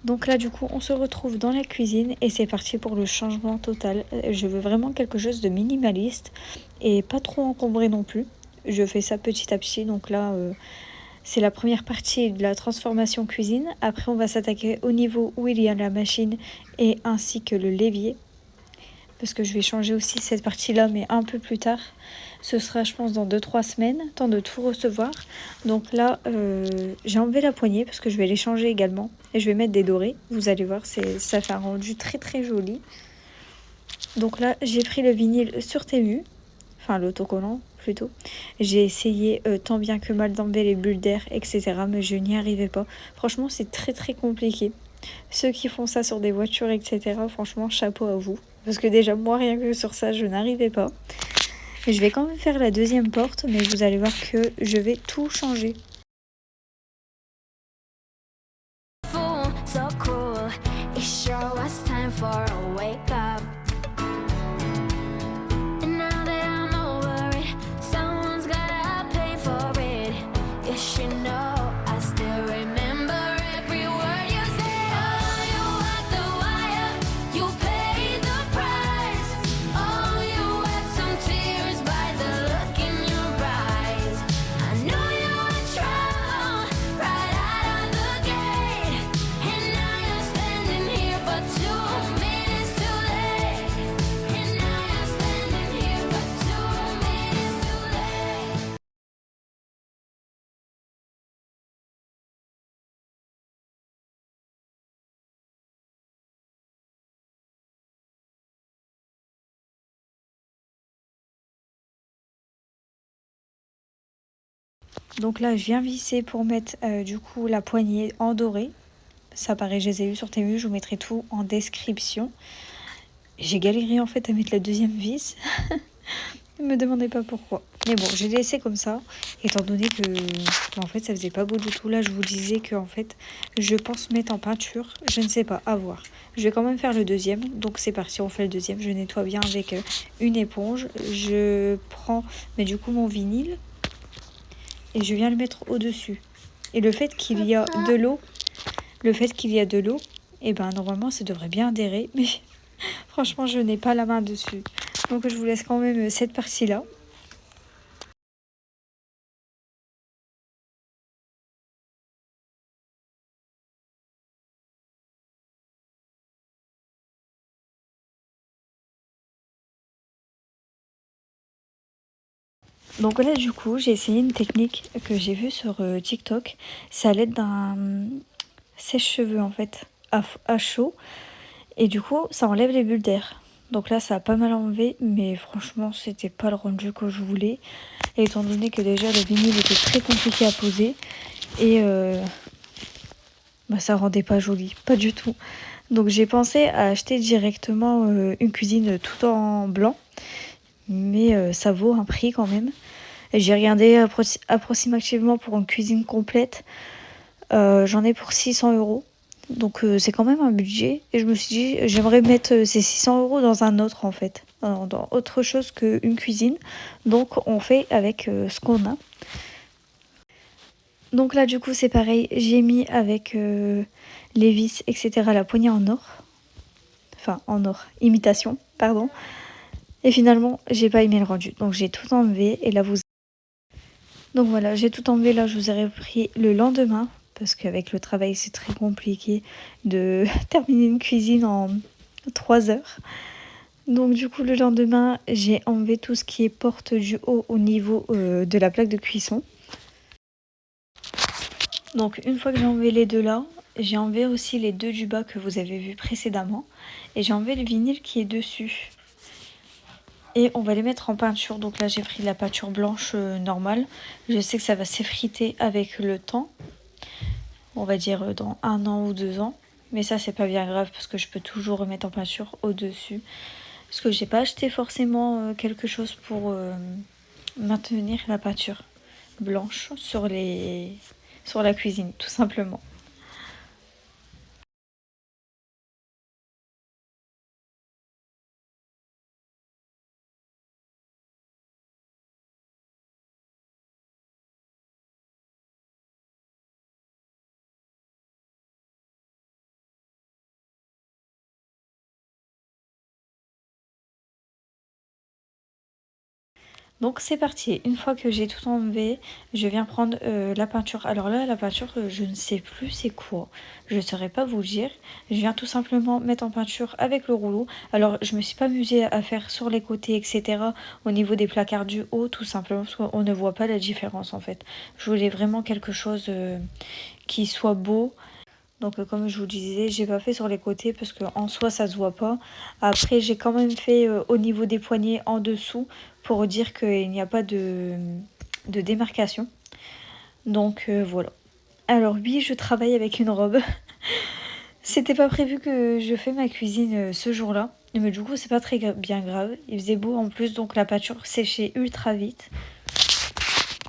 Donc là du coup on se retrouve dans la cuisine et c'est parti pour le changement total. Je veux vraiment quelque chose de minimaliste et pas trop encombré non plus. Je fais ça petit à petit, donc là c'est la première partie de la transformation cuisine. Après on va s'attaquer au niveau où il y a la machine et ainsi que le l'évier. Parce que je vais changer aussi cette partie-là, mais un peu plus tard. Ce sera, je pense, dans 2-3 semaines, temps de tout recevoir. Donc là, j'ai enlevé la poignée parce que je vais les changer également. Et je vais mettre des dorés. Vous allez voir, ça fait un rendu très très joli. Donc là, j'ai pris le vinyle sur Temu. Enfin, l'autocollant plutôt. J'ai essayé tant bien que mal d'enlever les bulles d'air, etc. Mais je n'y arrivais pas. Franchement, c'est très très compliqué. Ceux qui font ça sur des voitures, etc., franchement, chapeau à vous. Parce que déjà, moi, rien que sur ça, je n'arrivais pas. Et je vais quand même faire la deuxième porte, mais vous allez voir que je vais tout changer. So cruel, it sure was time for a wake up. And now that I'm over it, someone's gotta pay for it. You should know I still remember every word you said. Oh, you walked the wire, you paid the price. Oh, you wept some tears by the look in your eyes. I know you were trouble right out of the gate, and now you're standing here but 2 minutes too late. And now you're standing here but 2 minutes too late. Donc là, je viens visser pour mettre du coup la poignée en doré. Ça pareil, je les ai eu sur Temu, je vous mettrai tout en description. J'ai galéré en fait à mettre la deuxième vis. Ne me demandez pas pourquoi. Mais bon, j'ai laissé comme ça, étant donné que en fait ça faisait pas beau du tout. Là, je vous disais que en fait, je pense mettre en peinture. Je ne sais pas, à voir. Je vais quand même faire le deuxième. Donc c'est parti, on fait le deuxième. Je nettoie bien avec une éponge. Je prends mais du coup mon vinyle et je viens le mettre au-dessus. Et le fait qu'il y a de l'eau, et ben normalement ça devrait bien adhérer. Mais franchement, je n'ai pas la main dessus. Donc je vous laisse quand même cette partie-là. Donc là, du coup, j'ai essayé une technique que j'ai vue sur TikTok. C'est à l'aide d'un sèche-cheveux, en fait, à chaud. Et du coup, ça enlève les bulles d'air. Donc là, ça a pas mal enlevé, mais franchement, c'était pas le rendu que je voulais. Et étant donné que déjà, le vinyle était très compliqué à poser. Et bah, ça rendait pas joli, pas du tout. Donc j'ai pensé à acheter directement une cuisine tout en blanc. Mais ça vaut un prix quand même. J'ai regardé approximativement pour une cuisine complète. J'en ai pour 600 €. Donc c'est quand même un budget. Et je me suis dit, j'aimerais mettre ces 600 € dans un autre en fait. Dans autre chose qu'une cuisine. Donc on fait avec ce qu'on a. Donc là du coup c'est pareil. J'ai mis avec les vis, etc. la poignée en or. Enfin en or. Imitation, pardon. Et finalement j'ai pas aimé le rendu. Donc j'ai tout enlevé. Et là vous... Donc voilà, j'ai tout enlevé. Là, je vous ai repris le lendemain. Parce qu'avec le travail, c'est très compliqué de terminer une cuisine en 3 heures. Donc du coup, le lendemain, j'ai enlevé tout ce qui est porte du haut au niveau de la plaque de cuisson. Donc une fois que j'ai enlevé les deux là, j'ai enlevé aussi les deux du bas que vous avez vu précédemment. Et j'ai enlevé le vinyle qui est dessus. Et on va les mettre en peinture. Donc là, j'ai pris de la peinture blanche normale. Je sais que ça va s'effriter avec le temps. On va dire dans 1 an ou 2 ans. Mais ça, c'est pas bien grave parce que je peux toujours remettre en peinture au-dessus. Parce que j'ai pas acheté forcément quelque chose pour maintenir la peinture blanche sur la cuisine, tout simplement. Donc c'est parti, une fois que j'ai tout enlevé, je viens prendre la peinture. Alors là, la peinture, je ne sais plus c'est quoi. Je ne saurais pas vous dire. Je viens tout simplement mettre en peinture avec le rouleau. Alors je me suis pas amusée à faire sur les côtés, etc. Au niveau des placards du haut, tout simplement parce qu'on ne voit pas la différence en fait. Je voulais vraiment quelque chose qui soit beau. Donc comme je vous disais, j'ai pas fait sur les côtés parce qu'en soi ça se voit pas. Après j'ai quand même fait au niveau des poignets en dessous pour dire qu'il n'y a pas de démarcation. Donc voilà. Alors oui, je travaille avec une robe. C'était pas prévu que je fais ma cuisine ce jour-là. Mais du coup c'est pas très bien grave. Il faisait beau en plus donc la peinture séchait ultra vite.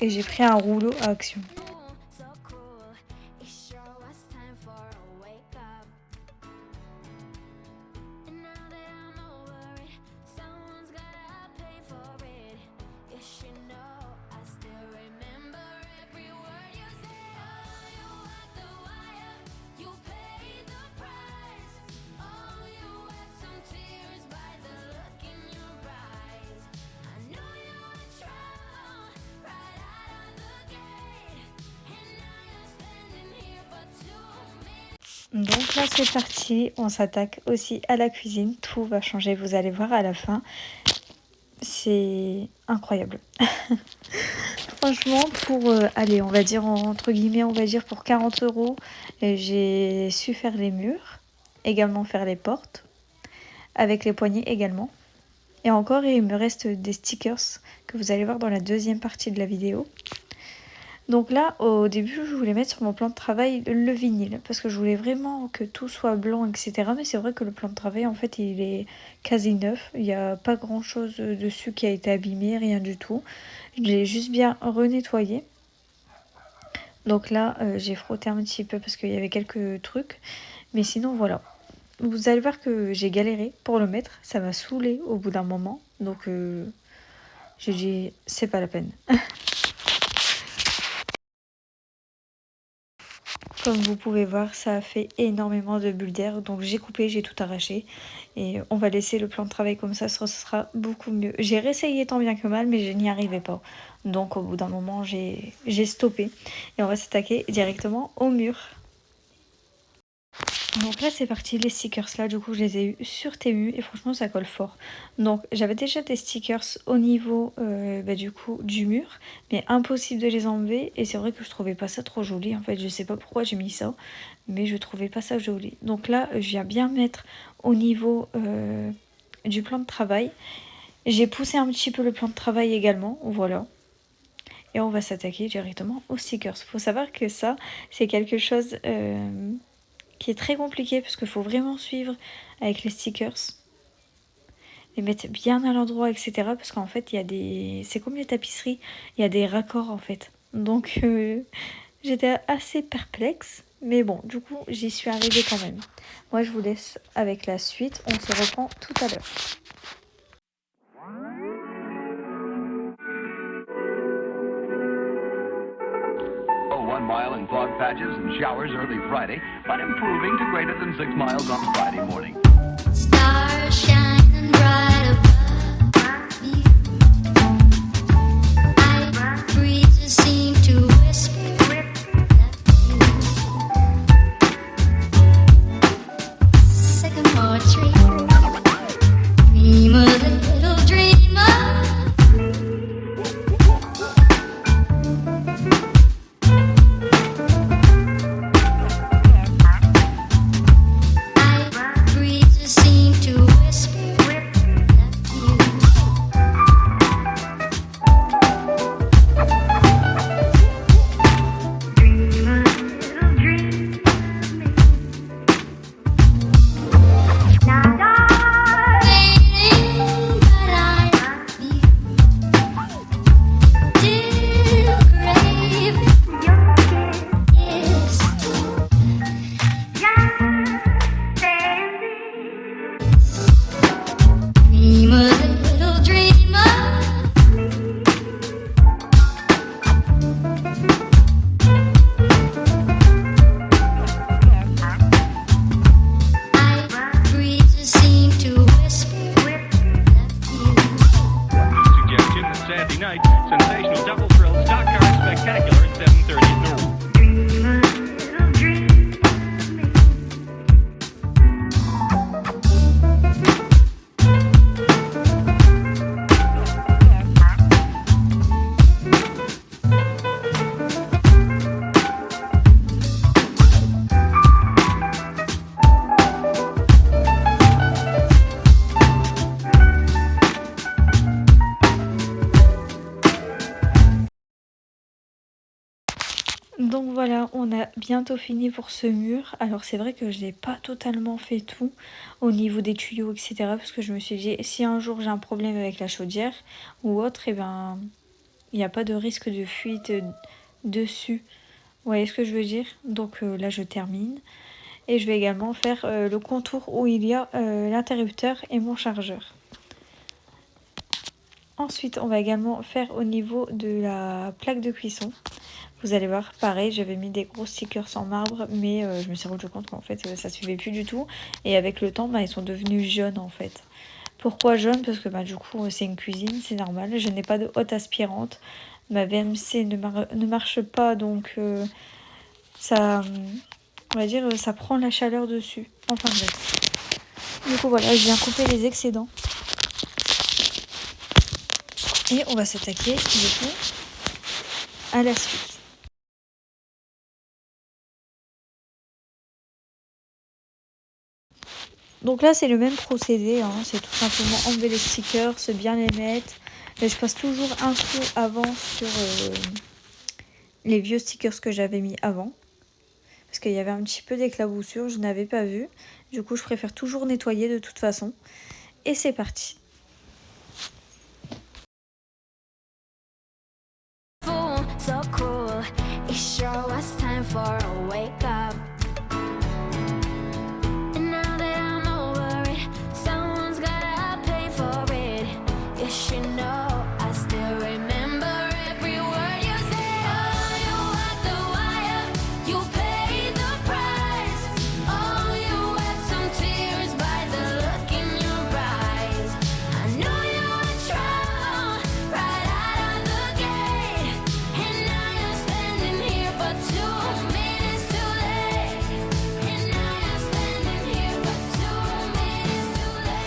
Et j'ai pris un rouleau à action. So cool. It sure was time for a wake up. And now that I'm over it, someone's gotta pay for it. Yes, you know, I still remember every word you said. Oh, you walked the wire, you paid the price. Oh, you wept some tears by the look in your eyes. I knew you were trouble right out of the gate, and now you're standing here but 2 minutes. Donc là c'est parti, on s'attaque aussi à la cuisine, tout va changer, vous allez voir à la fin, c'est incroyable. Franchement pour, allez on va dire entre guillemets, on va dire pour 40 €, j'ai su faire les murs, également faire les portes, avec les poignées également. Et encore il me reste des stickers que vous allez voir dans la deuxième partie de la vidéo. Donc là, au début, je voulais mettre sur mon plan de travail le vinyle, parce que je voulais vraiment que tout soit blanc, etc. Mais c'est vrai que le plan de travail, en fait, il est quasi neuf. Il n'y a pas grand-chose dessus qui a été abîmé, rien du tout. Je l'ai juste bien renettoyé. Donc là, j'ai frotté un petit peu parce qu'il y avait quelques trucs. Mais sinon, voilà. Vous allez voir que j'ai galéré pour le mettre. Ça m'a saoulé au bout d'un moment. Donc, j'ai dit, c'est pas la peine. Comme vous pouvez voir, ça a fait énormément de bulles d'air, donc j'ai coupé, j'ai tout arraché. Et on va laisser le plan de travail comme ça, ce sera beaucoup mieux. J'ai réessayé tant bien que mal, mais je n'y arrivais pas. Donc au bout d'un moment, j'ai stoppé. Et on va s'attaquer directement au mur. Donc là c'est parti, les stickers là du coup je les ai eu sur Temu et franchement ça colle fort. Donc j'avais déjà des stickers au niveau du coup du mur, mais impossible de les enlever et c'est vrai que je trouvais pas ça trop joli. En fait je sais pas pourquoi j'ai mis ça, mais je trouvais pas ça joli. Donc là je viens bien mettre au niveau du plan de travail. J'ai poussé un petit peu le plan de travail également, voilà. Et on va s'attaquer directement aux stickers. Faut savoir que ça c'est quelque chose qui est très compliqué parce qu'il faut vraiment suivre avec les stickers, les mettre bien à l'endroit, etc. Parce qu'en fait, il y a des... c'est comme les tapisseries, il y a des raccords en fait. Donc, j'étais assez perplexe. Mais bon, du coup, j'y suis arrivée quand même. Moi, je vous laisse avec la suite. On se reprend tout à l'heure. Oh, 1 mile in fog patches and showers early Friday, but improving to greater than 6 miles on Friday morning. Stars shining bright above you. Night breezes seem to whisper that sycamore tree. Dream a little dreamer. Night breezes seem to whisper Donc voilà, on a bientôt fini pour ce mur. Alors c'est vrai que je n'ai pas totalement fait tout au niveau des tuyaux, etc. Parce que je me suis dit, si un jour j'ai un problème avec la chaudière ou autre, et ben il n'y a pas de risque de fuite dessus. Vous voyez ce que je veux dire? Donc là je termine. Et je vais également faire le contour où il y a l'interrupteur et mon chargeur. Ensuite, on va également faire au niveau de la plaque de cuisson. Vous allez voir, pareil, j'avais mis des gros stickers en marbre, mais je me suis rendu compte qu'en fait, ça suivait plus du tout. Et avec le temps, ils sont devenus jaunes en fait. Pourquoi jaune? Parce que du coup, c'est une cuisine, c'est normal. Je n'ai pas de haute aspirante. Ma VMC ne marche pas, donc ça, on va dire, ça prend la chaleur dessus. Enfin bref. Du coup, voilà, je viens couper les excédents. Et on va s'attaquer, du coup, à la suite. Donc là, c'est le même procédé, hein. C'est tout simplement enlever les stickers, se bien les mettre. Et je passe toujours un coup avant sur les vieux stickers que j'avais mis avant. Parce qu'il y avait un petit peu d'éclaboussure, je n'avais pas vu. Du coup, je préfère toujours nettoyer de toute façon. Et c'est parti. So cruel. It sure was time for a wake up. And now that I'm over it, someone's gotta pay for it. Yes, you know, I still remember every word you said. Oh, you walked the wire, you paid the price. Oh, you wept some tears by the look in your eyes. I knew you were trouble right out of the gate. And now you're standing here but 2 minutes too late. And now you're standing here but 2 minutes too late.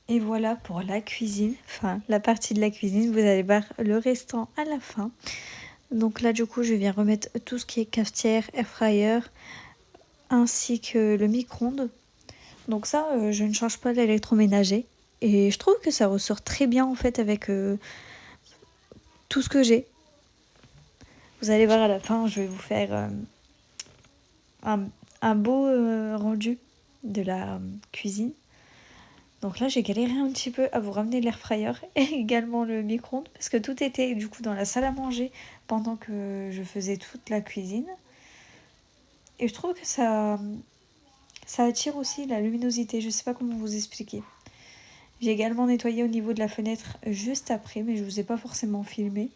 Et voilà pour la cuisine, enfin la partie de la cuisine. Vous allez voir le restant à la fin. Donc là du coup je viens remettre tout ce qui est cafetière, air fryer, ainsi que le micro-ondes. Donc ça je ne change pas l'électroménager. Et je trouve que ça ressort très bien en fait avec tout ce que j'ai. Vous allez voir à la fin, je vais vous faire un beau rendu de la cuisine. Donc là, j'ai galéré un petit peu à vous ramener l'air fryer et également le micro-ondes parce que tout était du coup dans la salle à manger pendant que je faisais toute la cuisine. Et je trouve que ça Ça attire aussi la luminosité, je sais pas comment vous expliquer. J'ai également nettoyé au niveau de la fenêtre juste après, mais je vous ai pas forcément filmé.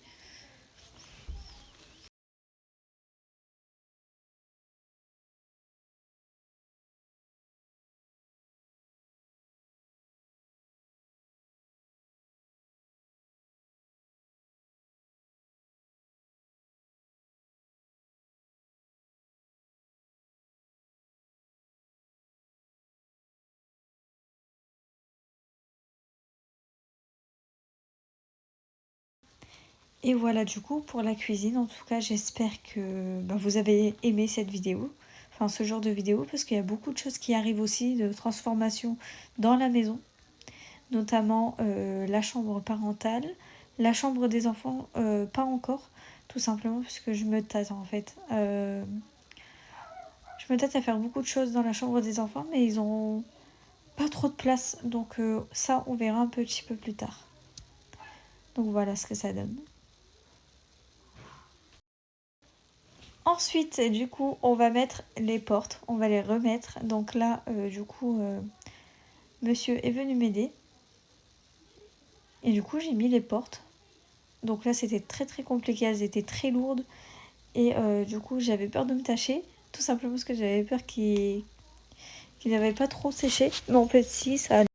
Et voilà du coup pour la cuisine. En tout cas, j'espère que vous avez aimé cette vidéo. Enfin, ce genre de vidéo, parce qu'il y a beaucoup de choses qui arrivent aussi, de transformation dans la maison. Notamment la chambre parentale. La chambre des enfants, pas encore. Tout simplement parce que je me tâte en fait. Je me tâte à faire beaucoup de choses dans la chambre des enfants, mais ils ont pas trop de place. Donc ça, on verra un petit peu plus tard. Donc voilà ce que ça donne. Ensuite, du coup, on va mettre les portes, on va les remettre. Donc là, du coup, monsieur est venu m'aider. Et du coup, j'ai mis les portes. Donc là, c'était très très compliqué, elles étaient très lourdes. Et du coup, j'avais peur de me tâcher. Tout simplement parce que j'avais peur qu'ils n'avaient pas trop séché. Mais en fait, si, ça allait.